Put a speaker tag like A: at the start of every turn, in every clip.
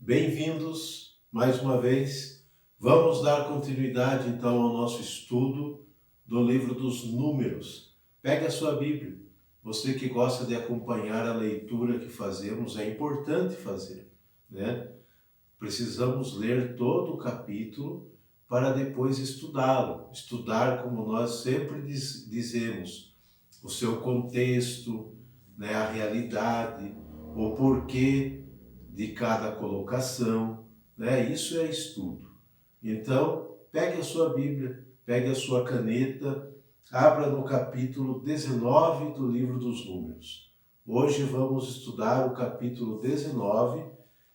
A: Bem-vindos mais uma vez. Vamos dar continuidade então ao nosso estudo do livro dos Números. Pegue a sua Bíblia. Você que gosta de acompanhar a leitura que fazemos, é importante fazer, né? Precisamos ler todo o capítulo para depois estudá-lo. Estudar, como nós sempre dizemos, o seu contexto, né, a realidade, o porquê de cada colocação, né? Isso é estudo. Então, pegue a sua Bíblia, pegue a sua caneta, abra no capítulo 19 do livro dos Números. Hoje vamos estudar o capítulo 19,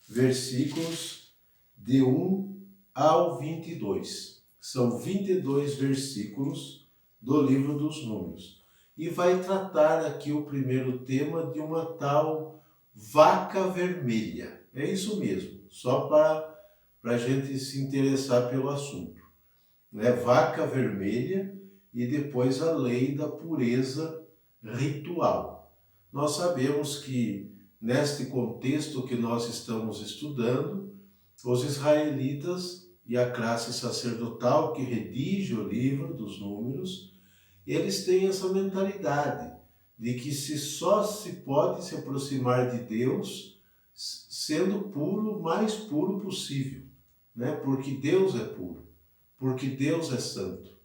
A: versículos de 1 ao 22. São 22 versículos do livro dos Números. E vai tratar aqui o primeiro tema de uma tal vaca vermelha. É isso mesmo, só para a gente se interessar pelo assunto. Né? Vaca vermelha e depois a lei da pureza ritual. Nós sabemos que neste contexto que nós estamos estudando, os israelitas e a classe sacerdotal que redige o livro dos Números, eles têm essa mentalidade de que só se pode se aproximar de Deus sendo puro, o mais puro possível, né? Porque Deus é puro, porque Deus é santo.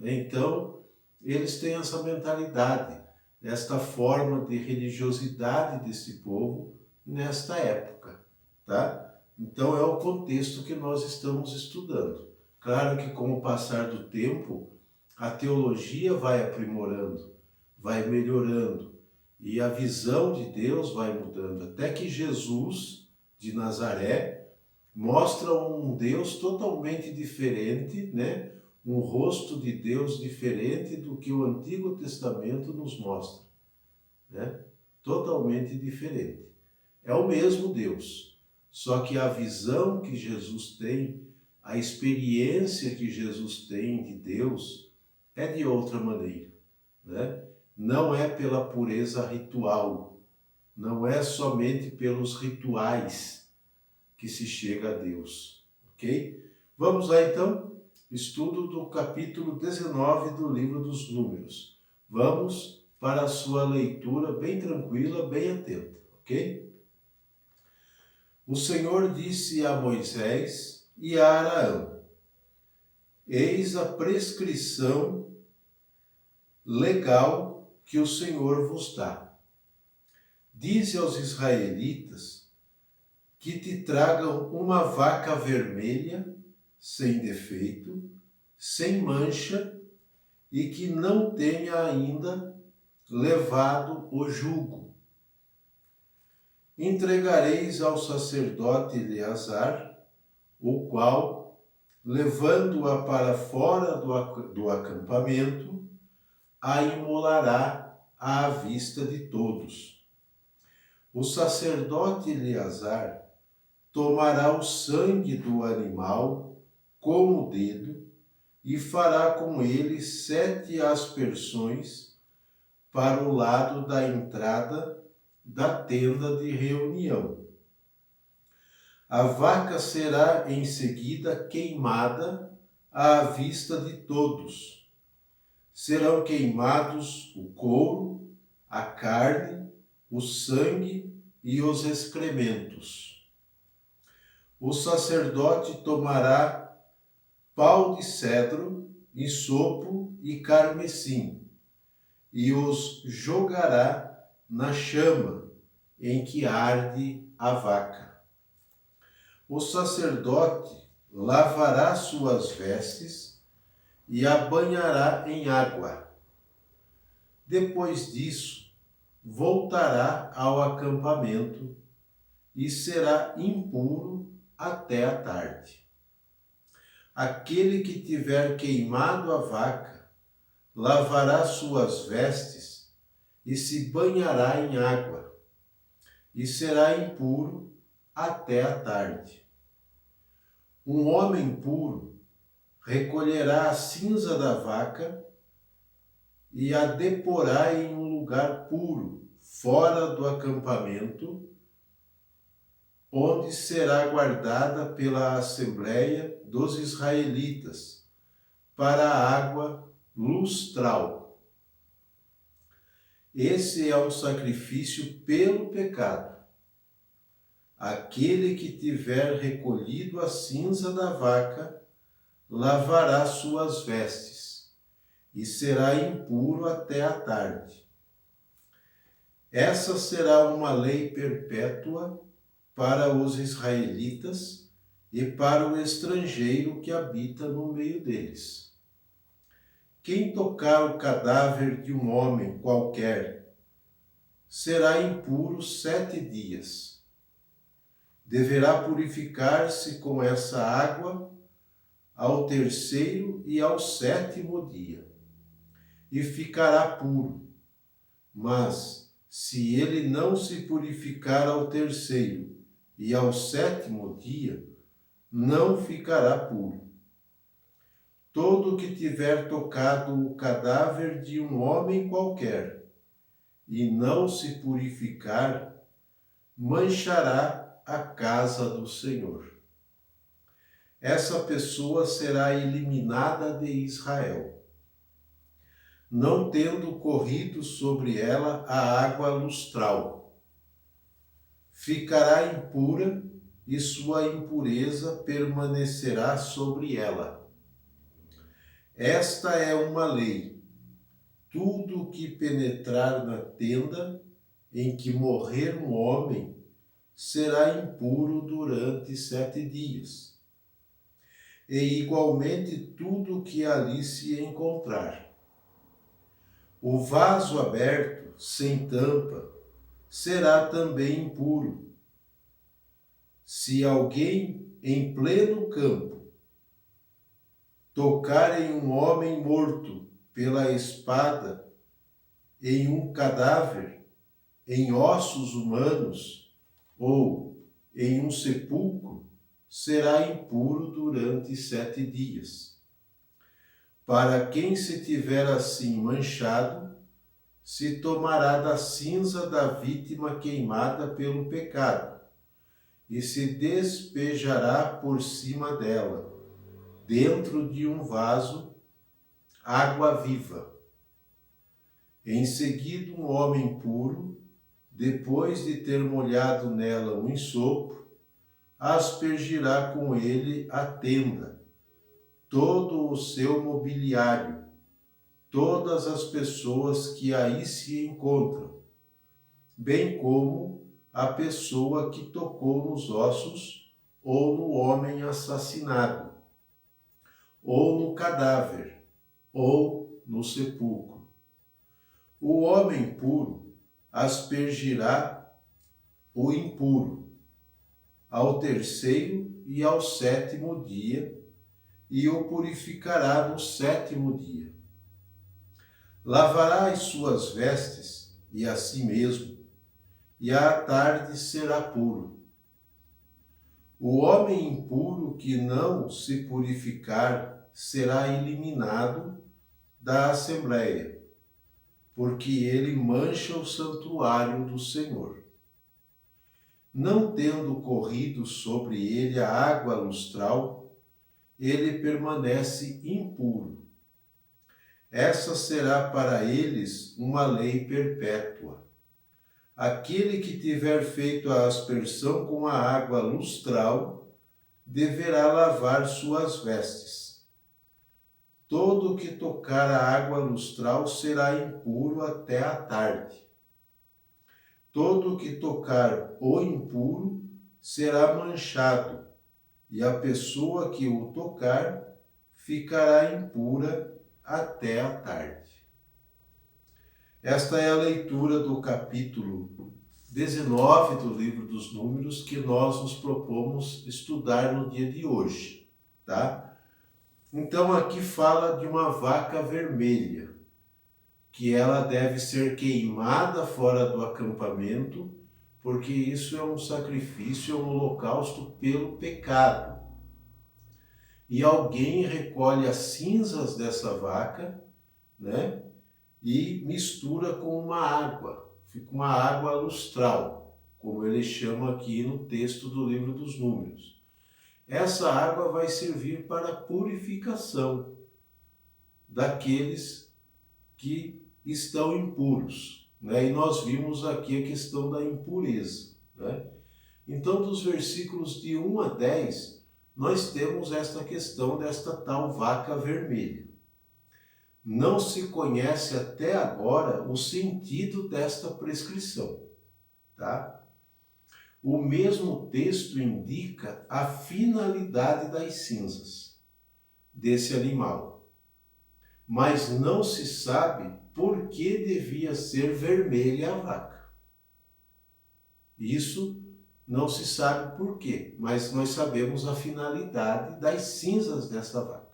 A: Então, eles têm essa mentalidade, esta forma de religiosidade desse povo nesta época, tá? Então, é o contexto que nós estamos estudando. Claro que com o passar do tempo, a teologia vai aprimorando, vai melhorando e a visão de Deus vai mudando, até que Jesus de Nazaré mostra um Deus totalmente diferente, né? Um rosto de Deus diferente do que o Antigo Testamento nos mostra, né? Totalmente diferente. É o mesmo Deus, só que a visão que Jesus tem, a experiência que Jesus tem de Deus é de outra maneira, né? Não é pela pureza ritual, não é somente pelos rituais que se chega a Deus, ok? Vamos lá então, estudo do capítulo 19 do livro dos Números. Vamos para a sua leitura bem tranquila, bem atenta, ok? O Senhor disse a Moisés e a Araão: eis a prescrição legal que o Senhor vos dá. Dize aos israelitas que te tragam uma vaca vermelha, sem defeito, sem mancha, e que não tenha ainda levado o jugo. Entregareis ao sacerdote Eleazar, o qual, levando-a para fora do acampamento, a imolará à vista de todos. O sacerdote Eleazar tomará o sangue do animal com o dedo e fará com ele 7 aspersões para o lado da entrada da tenda de reunião. A vaca será em seguida queimada à vista de todos. Serão queimados o couro, a carne, o sangue e os excrementos. O sacerdote tomará pau de cedro, isopo e carmesim, e os jogará na chama em que arde a vaca. O sacerdote lavará suas vestes e a banhará em água. Depois disso, voltará ao acampamento e será impuro até a tarde. Aquele que tiver queimado a vaca, lavará suas vestes e se banhará em água, e será impuro até a tarde. Um homem puro recolherá a cinza da vaca e a deporá em um lugar puro, fora do acampamento, onde será guardada pela Assembleia dos Israelitas, para a água lustral. Esse é um sacrifício pelo pecado. Aquele que tiver recolhido a cinza da vaca, lavará suas vestes, e será impuro até a tarde. Essa será uma lei perpétua para os israelitas e para o estrangeiro que habita no meio deles. Quem tocar o cadáver de um homem qualquer será impuro 7 dias. Deverá purificar-se com essa água ao 3º e ao 7º dia, e ficará puro. Mas, se ele não se purificar ao 3º e ao 7º dia, não ficará puro. Todo que tiver tocado o cadáver de um homem qualquer e não se purificar, manchará a casa do Senhor. Essa pessoa será eliminada de Israel, não tendo corrido sobre ela a água lustral. Ficará impura e sua impureza permanecerá sobre ela. Esta é uma lei. Tudo que penetrar na tenda em que morrer um homem será impuro durante 7 dias. E igualmente tudo que ali se encontrar. O vaso aberto, sem tampa, será também impuro. Se alguém em pleno campo tocar em um homem morto pela espada, em um cadáver, em ossos humanos ou em um sepulcro, será impuro durante 7 dias. Para quem se tiver assim manchado, se tomará da cinza da vítima queimada pelo pecado, e se despejará por cima dela, dentro de um vaso, água viva. Em seguida, um homem puro, depois de ter molhado nela um ensopo, aspergirá com ele a tenda, todo o seu mobiliário, todas as pessoas que aí se encontram, bem como a pessoa que tocou nos ossos ou no homem assassinado, ou no cadáver, ou no sepulcro. O homem puro aspergirá o impuro ao 3º e ao 7º dia, e o purificará no 7º dia. Lavará as suas vestes e a si mesmo, e à tarde será puro. O homem impuro que não se purificar será eliminado da Assembleia, porque ele mancha o santuário do Senhor. Não tendo corrido sobre ele a água lustral, ele permanece impuro. Essa será para eles uma lei perpétua. Aquele que tiver feito a aspersão com a água lustral deverá lavar suas vestes. Todo que tocar a água lustral será impuro até a tarde. Todo que tocar o impuro será manchado, e a pessoa que o tocar ficará impura até a tarde. Esta é a leitura do capítulo 19 do livro dos Números que nós nos propomos estudar no dia de hoje, tá? Então aqui fala de uma vaca vermelha, que ela deve ser queimada fora do acampamento, porque isso é um sacrifício, é um holocausto pelo pecado. E alguém recolhe as cinzas dessa vaca, e mistura com uma água, fica uma água lustral. como ele chama aqui no texto do livro dos Números. Essa água vai servir para a purificação daqueles que estão impuros, né? E nós vimos aqui a questão da impureza, né? Então, dos versículos de 1 a 10, nós temos esta questão desta tal vaca vermelha. Não se conhece até agora o sentido desta prescrição, tá? O mesmo texto indica a finalidade das cinzas desse animal, mas não se sabe por que devia ser vermelha a vaca. Isso não se sabe por quê, mas nós sabemos a finalidade das cinzas dessa vaca,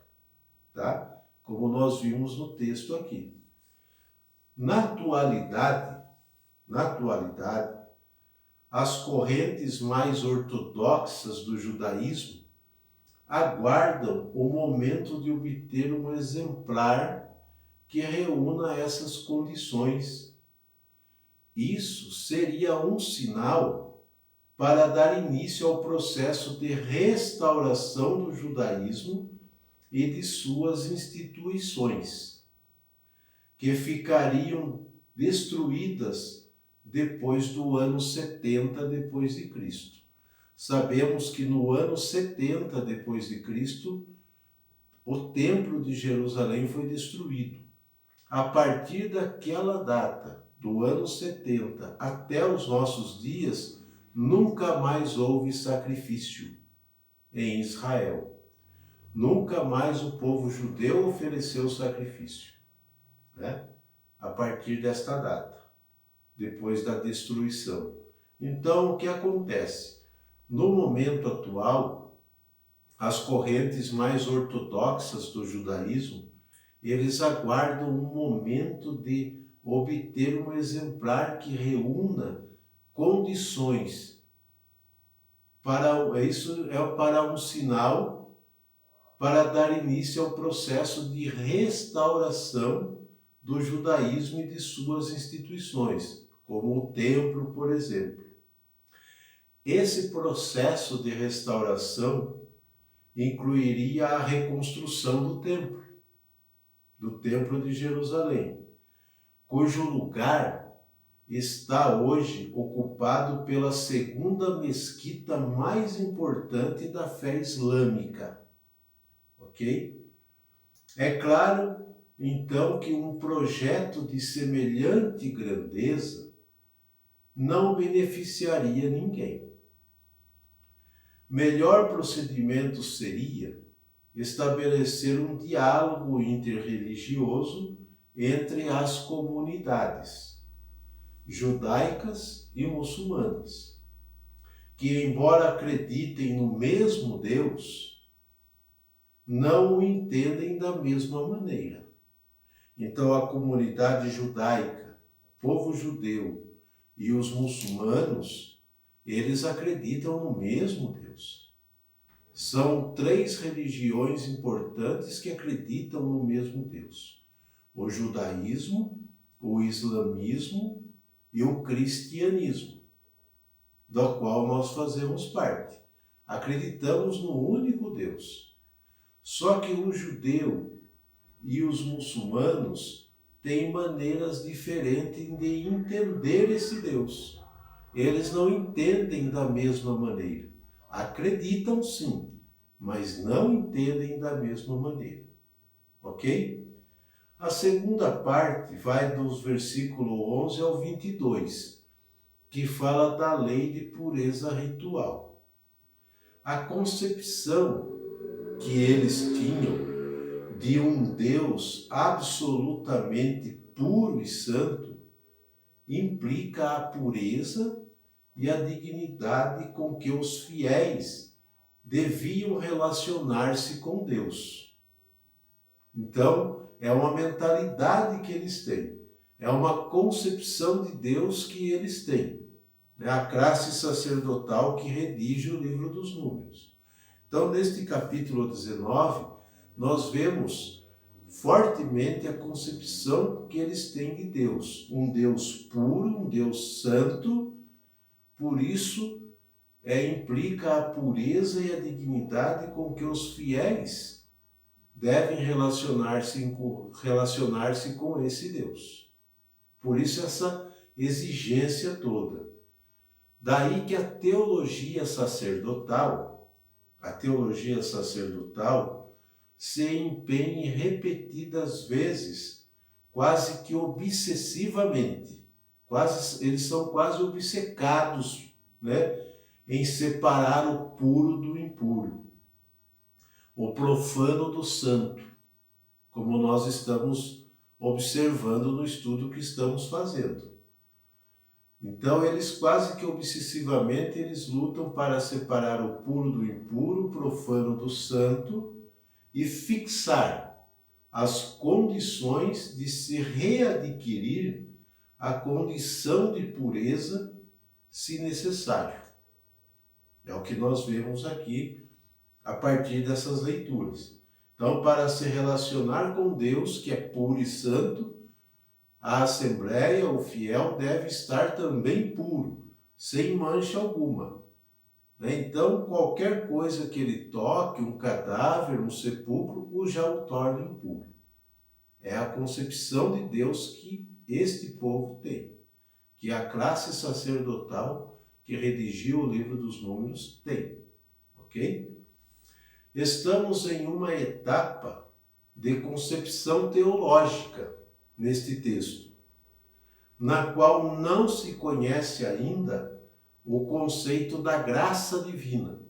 A: tá? Como nós vimos no texto aqui. Na atualidade, as correntes mais ortodoxas do judaísmo aguardam o momento de obter um exemplar que reúna essas condições. Isso seria um sinal para dar início ao processo de restauração do judaísmo e de suas instituições, que ficariam destruídas depois do ano 70 depois de Cristo. Sabemos que no ano 70 depois de Cristo, o templo de Jerusalém foi destruído. A partir daquela data, do ano 70 até os nossos dias, nunca mais houve sacrifício em Israel. Nunca mais o povo judeu ofereceu sacrifício, né? A partir desta data, depois da destruição. Então, o que acontece? No momento atual, as correntes mais ortodoxas do judaísmo, eles aguardam um momento de obter um exemplar que reúna condições para isso é para um sinal para dar início ao processo de restauração do judaísmo e de suas instituições, como o templo, por exemplo. Esse processo de restauração incluiria a reconstrução do templo de Jerusalém, cujo lugar está hoje ocupado pela segunda mesquita mais importante da fé islâmica. Ok? É claro, então, que um projeto de semelhante grandeza não beneficiaria ninguém. Melhor procedimento seria estabelecer um diálogo interreligioso entre as comunidades judaicas e muçulmanas, que, embora acreditem no mesmo Deus, não o entendem da mesma maneira. Então, a comunidade judaica, o povo judeu e os muçulmanos, eles acreditam no mesmo Deus. São três religiões importantes que acreditam no mesmo Deus: o judaísmo, o islamismo e o cristianismo, do qual nós fazemos parte. Acreditamos no único Deus. Só que o judeu e os muçulmanos têm maneiras diferentes de entender esse Deus. Eles não entendem da mesma maneira. Acreditam sim, mas não entendem da mesma maneira. Ok? A segunda parte vai dos versículos 11 ao 22, que fala da lei de pureza ritual. A concepção que eles tinham de um Deus absolutamente puro e santo implica a pureza e a dignidade com que os fiéis deviam relacionar-se com Deus. Então, é uma mentalidade que eles têm, é uma concepção de Deus que eles têm. É a classe sacerdotal que redige o livro dos Números. Então, neste capítulo 19, nós vemos fortemente a concepção que eles têm de Deus. Um Deus puro, um Deus santo, por isso implica a pureza e a dignidade com que os fiéis devem relacionar-se com esse Deus. Por isso essa exigência toda. Daí que a teologia sacerdotal se empenhe repetidas vezes, quase que obsessivamente, eles são quase obcecados, né, em separar o puro do impuro, o profano do santo, como nós estamos observando no estudo que estamos fazendo. Então, eles quase que obsessivamente eles lutam para separar o puro do impuro, o profano do santo e fixar as condições de se readquirir a condição de pureza, se necessário. É o que nós vemos aqui a partir dessas leituras. Então, para se relacionar com Deus, que é puro e santo, a assembleia, o fiel, deve estar também puro, sem mancha alguma. Então, qualquer coisa que ele toque, um cadáver, um sepulcro, já o torna impuro. É a concepção de Deus que este povo tem, que a classe sacerdotal que redigiu o livro dos Números tem. Ok? Estamos em uma etapa de concepção teológica neste texto, na qual não se conhece ainda o conceito da graça divina.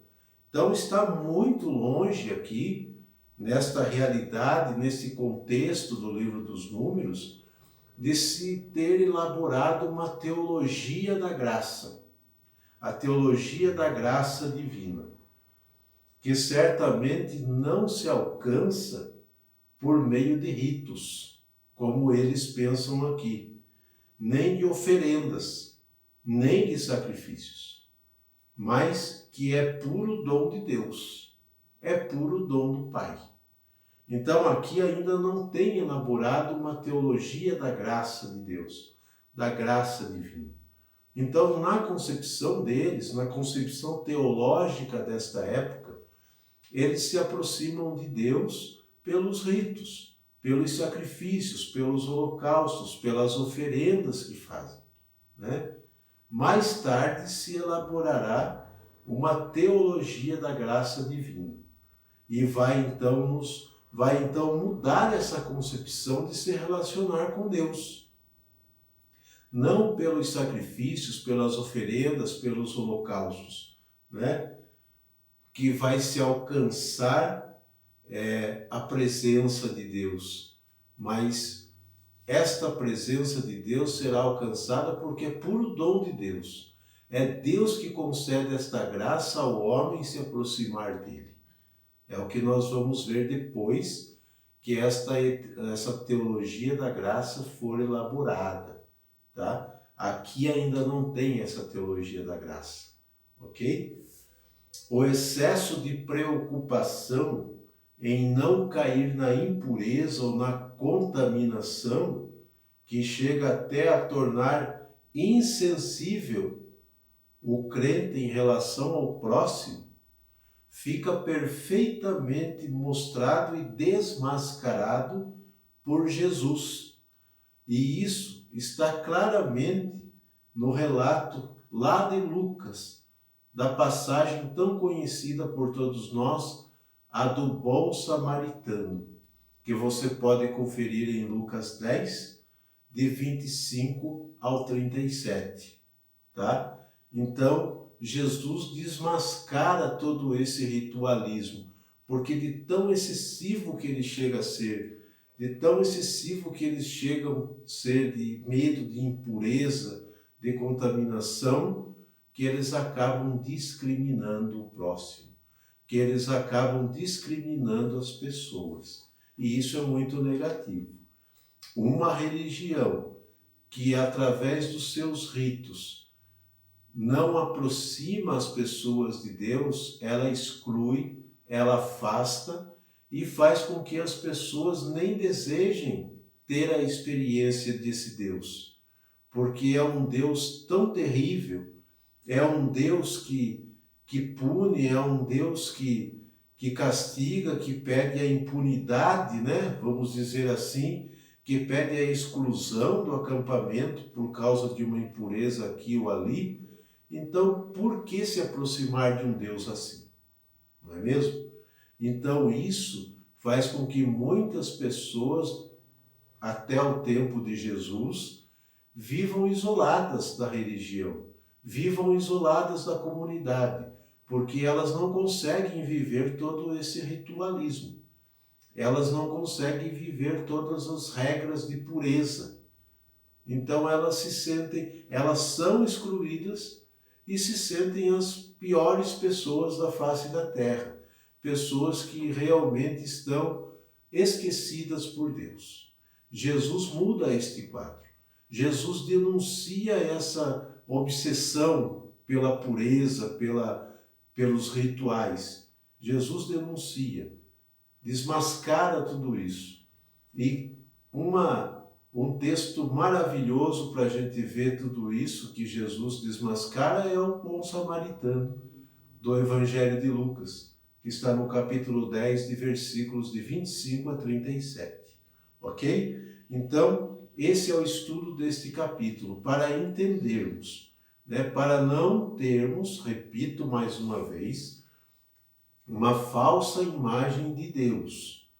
A: Então está muito longe aqui, nesta realidade, nesse contexto do livro dos Números, de se ter elaborado uma teologia da graça, a teologia da graça divina, que certamente não se alcança por meio de ritos, como eles pensam aqui, nem de oferendas, nem de sacrifícios, mas que é puro dom de Deus, é puro dom do Pai. Então aqui ainda não tem elaborado uma teologia da graça de Deus, da graça divina. Então, na concepção deles, na concepção teológica desta época, eles se aproximam de Deus pelos ritos, pelos sacrifícios, pelos holocaustos, pelas oferendas que fazem, né? Mais tarde se elaborará uma teologia da graça divina e vai então mudar essa concepção de se relacionar com Deus. Não pelos sacrifícios, pelas oferendas, pelos holocaustos, né? Que vai se alcançar a presença de Deus, mas esta presença de Deus será alcançada porque é puro dom de Deus. É Deus que concede esta graça ao homem se aproximar dele. É o que nós vamos ver depois que essa teologia da graça for elaborada, tá? Aqui ainda não tem essa teologia da graça, ok? O excesso de preocupação em não cair na impureza ou na contaminação, que chega até a tornar insensível o crente em relação ao próximo, fica perfeitamente mostrado e desmascarado por Jesus. E isso está claramente no relato lá de Lucas, da passagem tão conhecida por todos nós, a do bom samaritano, que você pode conferir em Lucas 10, de 25 ao 37, tá? Então, Jesus desmascara todo esse ritualismo, porque de tão excessivo que ele chega a ser, de tão excessivo que eles chegam a ser de medo de impureza, de contaminação, que eles acabam discriminando o próximo, que eles acabam discriminando as pessoas. E isso é muito negativo. Uma religião que, através dos seus ritos, não aproxima as pessoas de Deus, ela exclui, ela afasta e faz com que as pessoas nem desejem ter a experiência desse Deus, porque é um Deus tão terrível é um Deus que pune, é um Deus que castiga, que pede a impunidade, né? Vamos dizer assim, que pede a exclusão do acampamento por causa de uma impureza aqui ou ali. Então, por que se aproximar de um Deus assim? Não é mesmo? Então, isso faz com que muitas pessoas, até o tempo de Jesus, vivam isoladas da religião, vivam isoladas da comunidade, porque elas não conseguem viver todo esse ritualismo. Elas não conseguem viver todas as regras de pureza. Então elas são excluídas e se sentem as piores pessoas da face da terra, pessoas que realmente estão esquecidas por Deus. Jesus muda este quadro. Jesus denuncia essa obsessão pela pureza, pelos rituais. Jesus denuncia, desmascara tudo isso. E um texto maravilhoso para a gente ver tudo isso que Jesus desmascara é o bom samaritano do Evangelho de Lucas, que está no capítulo 10, de versículos de 25 a 37. Ok? Então, esse é o estudo deste capítulo, para entendermos, né, para não termos, repito mais uma vez, uma falsa imagem de Deus.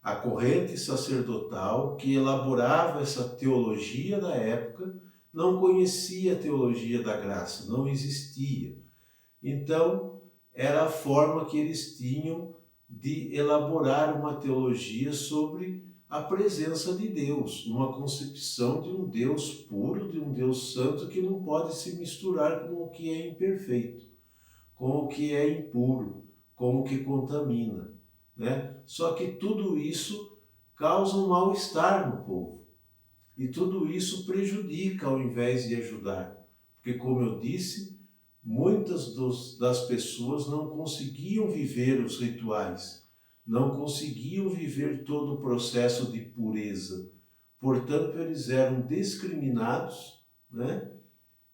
A: A corrente sacerdotal que elaborava essa teologia da época não conhecia a teologia da graça, não existia. Então, era a forma que eles tinham de elaborar uma teologia sobre a presença de Deus, uma concepção de um Deus puro, de um Deus santo que não pode se misturar com o que é imperfeito, com o que é impuro, com o que contamina, né? Só que tudo isso causa um mal-estar no povo. E tudo isso prejudica ao invés de ajudar. Porque, como eu disse, muitas das pessoas não conseguiam viver os rituais, não conseguiam viver todo o processo de pureza. Portanto, eles eram discriminados, né?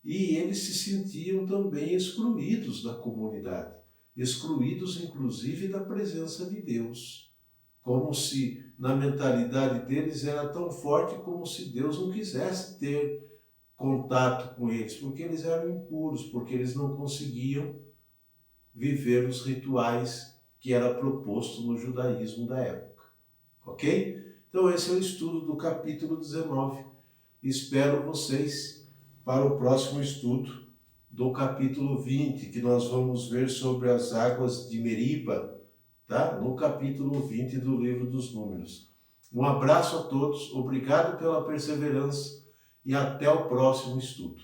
A: E eles se sentiam também excluídos da comunidade, excluídos inclusive da presença de Deus, como se na mentalidade deles era tão forte como se Deus não quisesse ter contato com eles, porque eles eram impuros, porque eles não conseguiam viver os rituais que era proposto no judaísmo da época. Ok? Então esse é o estudo do capítulo 19. Espero vocês para o próximo estudo do capítulo 20, que nós vamos ver sobre as águas de Meriba, tá? No capítulo 20 do livro dos Números. Um abraço a todos, obrigado pela perseverança e até o próximo estudo.